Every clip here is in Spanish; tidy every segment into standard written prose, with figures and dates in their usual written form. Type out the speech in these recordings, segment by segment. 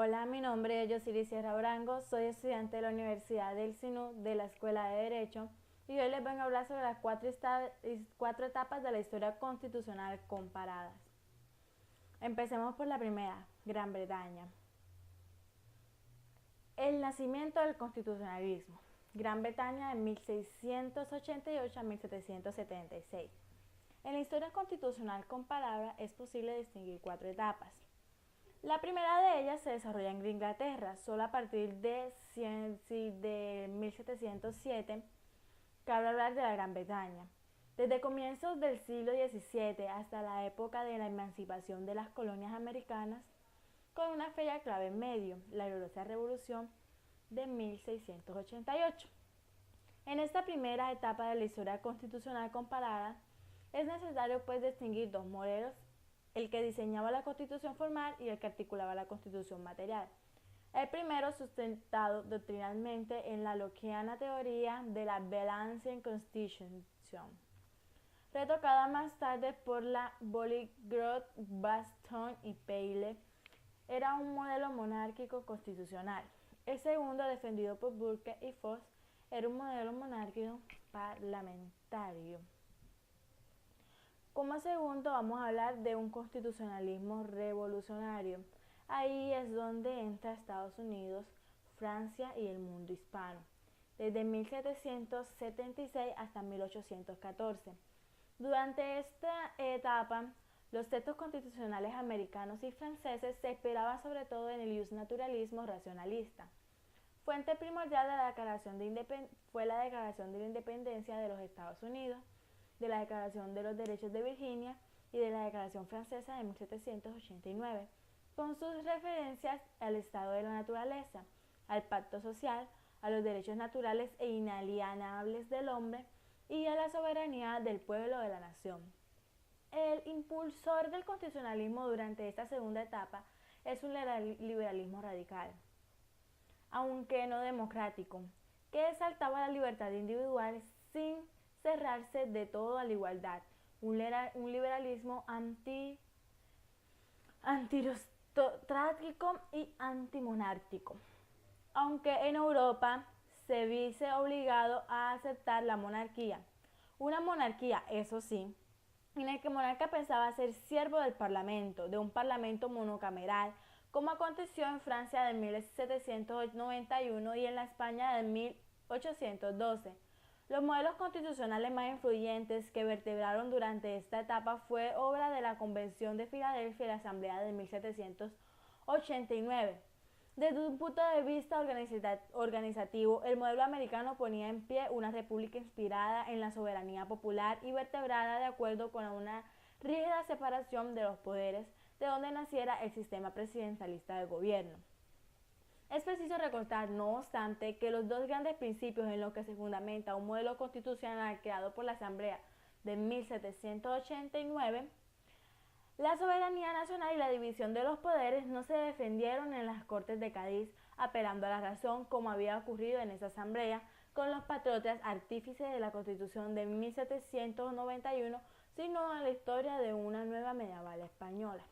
Hola, mi nombre es Yosiri Sierra Brango, soy estudiante de la Universidad del SINU de la Escuela de Derecho y hoy les vengo a hablar sobre las cuatro etapas de la historia constitucional comparadas. Empecemos por la primera, Gran Bretaña. El nacimiento del constitucionalismo. Gran Bretaña de 1688 a 1776. En la historia constitucional comparada es posible distinguir cuatro etapas. La primera de ellas se desarrolla en Inglaterra, solo a partir de 1707 cabe hablar de la Gran Bretaña. Desde comienzos del siglo XVII hasta la época de la emancipación de las colonias americanas, con una fecha clave en medio, la gloriosa Revolución de 1688. En esta primera etapa de la historia constitucional comparada, es necesario pues distinguir dos modelos, el que diseñaba la Constitución formal y el que articulaba la Constitución material. El primero sustentado doctrinalmente en la lockeana teoría de la Balancing Constitution, retocada más tarde por la Bolingbroke, Baston y Paley, era un modelo monárquico constitucional. El segundo, defendido por Burke y Fox, era un modelo monárquico parlamentario. Como segundo vamos a hablar de un constitucionalismo revolucionario. Ahí es donde entra Estados Unidos, Francia y el mundo hispano, desde 1776 hasta 1814. Durante esta etapa, los textos constitucionales americanos y franceses se inspiraban sobre todo en el justnaturalismo racionalista. Fuente primordial de la fue la Declaración de la Independencia de los Estados Unidos, de la Declaración de los Derechos de Virginia y de la Declaración Francesa de 1789, con sus referencias al estado de la naturaleza, al pacto social, a los derechos naturales e inalienables del hombre y a la soberanía del pueblo de la nación. El impulsor del constitucionalismo durante esta segunda etapa es un liberalismo radical, aunque no democrático, que exaltaba la libertad individual sin cerrarse de todo a la igualdad, un liberalismo antirostocrático y antimonárquico. Aunque en Europa se viese obligado a aceptar la monarquía, una monarquía, eso sí, en el que el monarca pensaba ser siervo del parlamento, de un parlamento monocameral, como aconteció en Francia de 1791 y en la España de 1812. Los modelos constitucionales más influyentes que vertebraron durante esta etapa fue obra de la Convención de Filadelfia y la Asamblea de 1789. Desde un punto de vista organizativo, el modelo americano ponía en pie una república inspirada en la soberanía popular y vertebrada de acuerdo con una rígida separación de los poderes, de donde naciera el sistema presidencialista de gobierno. Es preciso recordar, no obstante, que los dos grandes principios en los que se fundamenta un modelo constitucional creado por la Asamblea de 1789, la soberanía nacional y la división de los poderes, no se defendieron en las Cortes de Cádiz apelando a la razón, como había ocurrido en esa asamblea con los patriotas artífices de la Constitución de 1791, sino a la historia de una nueva medieval española.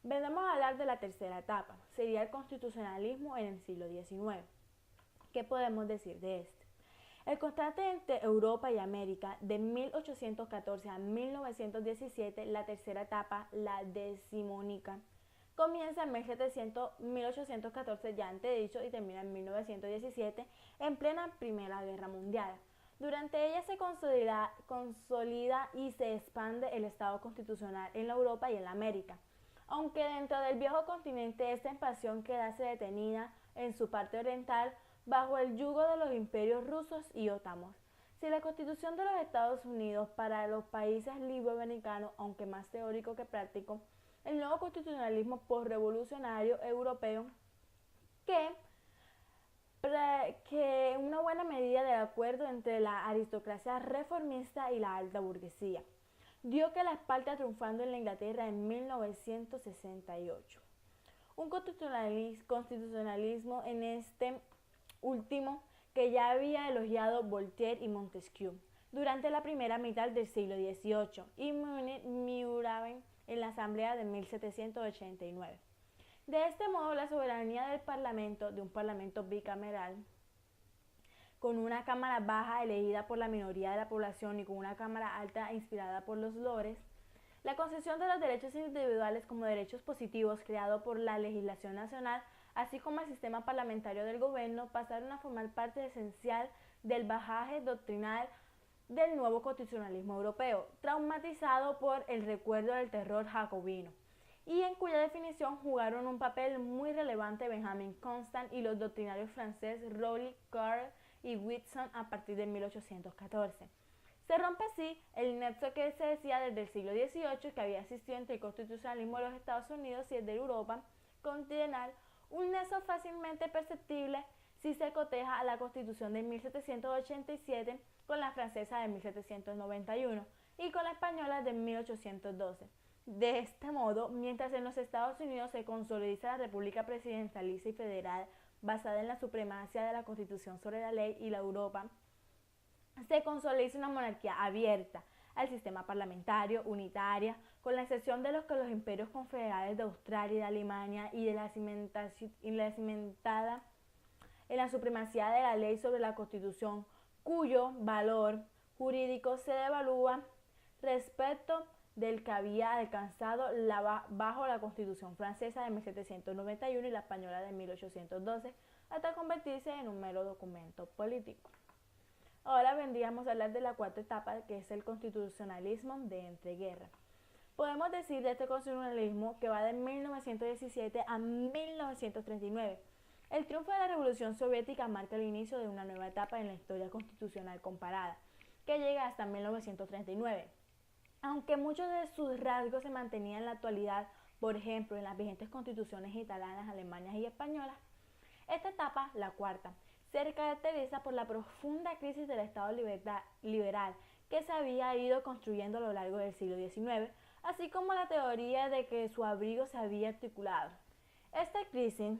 Vendremos a hablar de la tercera etapa, sería el constitucionalismo en el siglo XIX. ¿Qué podemos decir de este? El contraste entre Europa y América de 1814 a 1917, la tercera etapa, la decimonónica, comienza en 1814, ya antes dicho, y termina en 1917, en plena Primera Guerra Mundial. Durante ella se consolida y se expande el Estado constitucional en la Europa y en la América. Aunque dentro del viejo continente esta expansión quedase detenida en su parte oriental bajo el yugo de los imperios rusos y otomos. Si la Constitución de los Estados Unidos para los países libroamericanos, aunque más teórico que práctico, el nuevo constitucionalismo postrevolucionario europeo que una buena medida del acuerdo entre la aristocracia reformista y la alta burguesía dio que la Esparta triunfando en la Inglaterra en 1968. Un constitucionalismo en este último que ya había elogiado Voltaire y Montesquieu durante la primera mitad del siglo XVIII y Mirabeau en la Asamblea de 1789. De este modo, la soberanía del Parlamento, de un Parlamento bicameral, con una Cámara baja elegida por la minoría de la población y con una Cámara alta inspirada por los lores, la concesión de los derechos individuales como derechos positivos creado por la legislación nacional, así como el sistema parlamentario del gobierno, pasaron a formar parte esencial del bagaje doctrinal del nuevo constitucionalismo europeo, traumatizado por el recuerdo del terror jacobino, y en cuya definición jugaron un papel muy relevante Benjamin Constant y los doctrinarios franceses Rowley, Carl y Whitson a partir de 1814. Se rompe así el nexo que se decía desde el siglo XVIII que había existido entre el constitucionalismo de los Estados Unidos y el de Europa continental, un nexo fácilmente perceptible si se coteja a la Constitución de 1787 con la francesa de 1791 y con la española de 1812. De este modo, mientras en los Estados Unidos se consoliza la república presidencialista y federal basada en la supremacía de la Constitución sobre la ley, y la Europa se consoliza una monarquía abierta al sistema parlamentario, unitaria, con la excepción de los imperios confederales de Australia y de Alemania, y de la cimentada en la supremacía de la ley sobre la Constitución, cuyo valor jurídico se devalúa respecto del que había alcanzado bajo la Constitución francesa de 1791 y la española de 1812, hasta convertirse en un mero documento político. Ahora vendríamos a hablar de la cuarta etapa, que es el constitucionalismo de entreguerra. Podemos decir de este constitucionalismo que va de 1917 a 1939. El triunfo de la Revolución Soviética marca el inicio de una nueva etapa en la historia constitucional comparada, que llega hasta 1939. Aunque muchos de sus rasgos se mantenían en la actualidad, por ejemplo, en las vigentes constituciones italianas, alemanas y españolas, esta etapa, la cuarta, se caracteriza por la profunda crisis del Estado liberal que se había ido construyendo a lo largo del siglo XIX, así como la teoría de que su abrigo se había articulado. Esta crisis,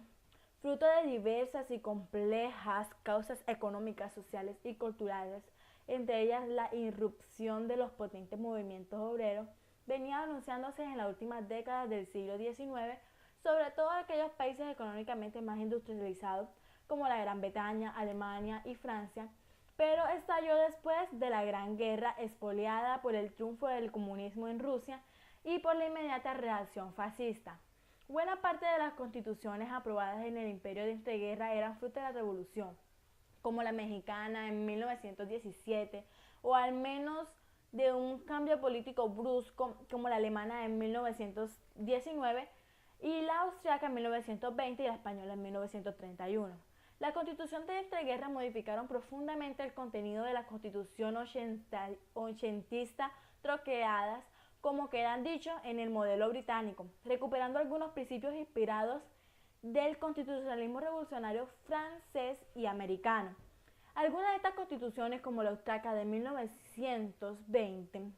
fruto de diversas y complejas causas económicas, sociales y culturales, entre ellas la irrupción de los potentes movimientos obreros, venía anunciándose en las últimas décadas del siglo XIX, sobre todo en aquellos países económicamente más industrializados como la Gran Bretaña, Alemania y Francia, pero estalló después de la Gran Guerra, expoliada por el triunfo del comunismo en Rusia y por la inmediata reacción fascista. Buena parte de las constituciones aprobadas en el imperio de entreguerra eran fruto de la revolución, como la mexicana en 1917, o al menos de un cambio político brusco, como la alemana en 1919, y la austriaca en 1920 y la española en 1931. La constitución de entreguerra modificaron profundamente el contenido de la constitución ochentista troqueadas, como quedan dicho, en el modelo británico, recuperando algunos principios inspirados del constitucionalismo revolucionario francés y americano. Algunas de estas constituciones, como la austriaca de 1920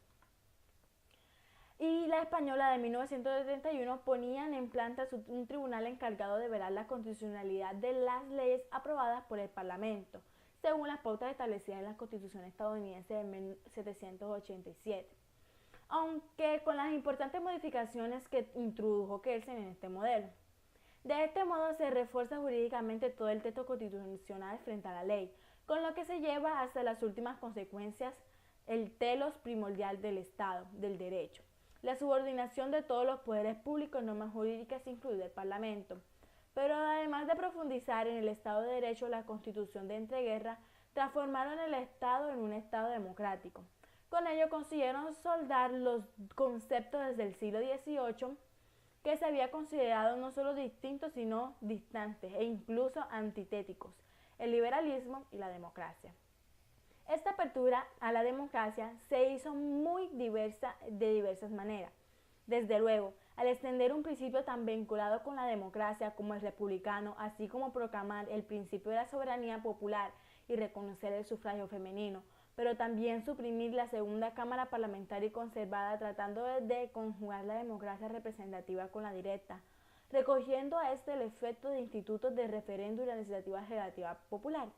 y la española de 1971, ponían en planta un tribunal encargado de velar la constitucionalidad de las leyes aprobadas por el Parlamento, según las pautas establecidas en la Constitución estadounidense de 1787, aunque con las importantes modificaciones que introdujo Kelsen en este modelo. De este modo se refuerza jurídicamente todo el texto constitucional frente a la ley, con lo que se lleva hasta las últimas consecuencias el telos primordial del Estado, del derecho, la subordinación de todos los poderes públicos, normas jurídicas, incluido el Parlamento. Pero además de profundizar en el Estado de Derecho, la Constitución de entreguerra transformaron el Estado en un Estado democrático. Con ello consiguieron soldar los conceptos desde el siglo XVIII que se había considerado no solo distintos, sino distantes e incluso antitéticos, el liberalismo y la democracia. Esta apertura a la democracia se hizo de diversas maneras. Desde luego, al extender un principio tan vinculado con la democracia como el republicano, así como proclamar el principio de la soberanía popular y reconocer el sufragio femenino, pero también suprimir la segunda cámara parlamentaria y conservada, tratando de conjugar la democracia representativa con la directa, recogiendo a este el efecto de institutos de referéndum y la iniciativa legislativa popular.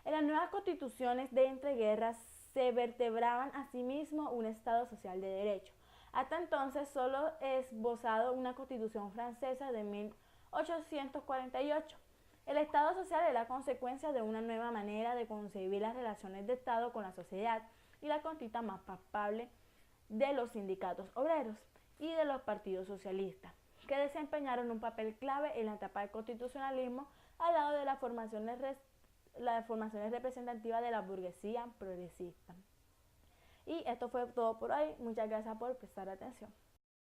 En las nuevas constituciones de entreguerras se vertebraban asimismo un Estado social de derecho. Hasta entonces solo esbozado una constitución francesa de 1848. El Estado social es la consecuencia de una nueva manera de concebir las relaciones de Estado con la sociedad y la conquista más palpable de los sindicatos obreros y de los partidos socialistas, que desempeñaron un papel clave en la etapa del constitucionalismo al lado de las formaciones representativas de la burguesía progresista. Y esto fue todo por hoy. Muchas gracias por prestar atención.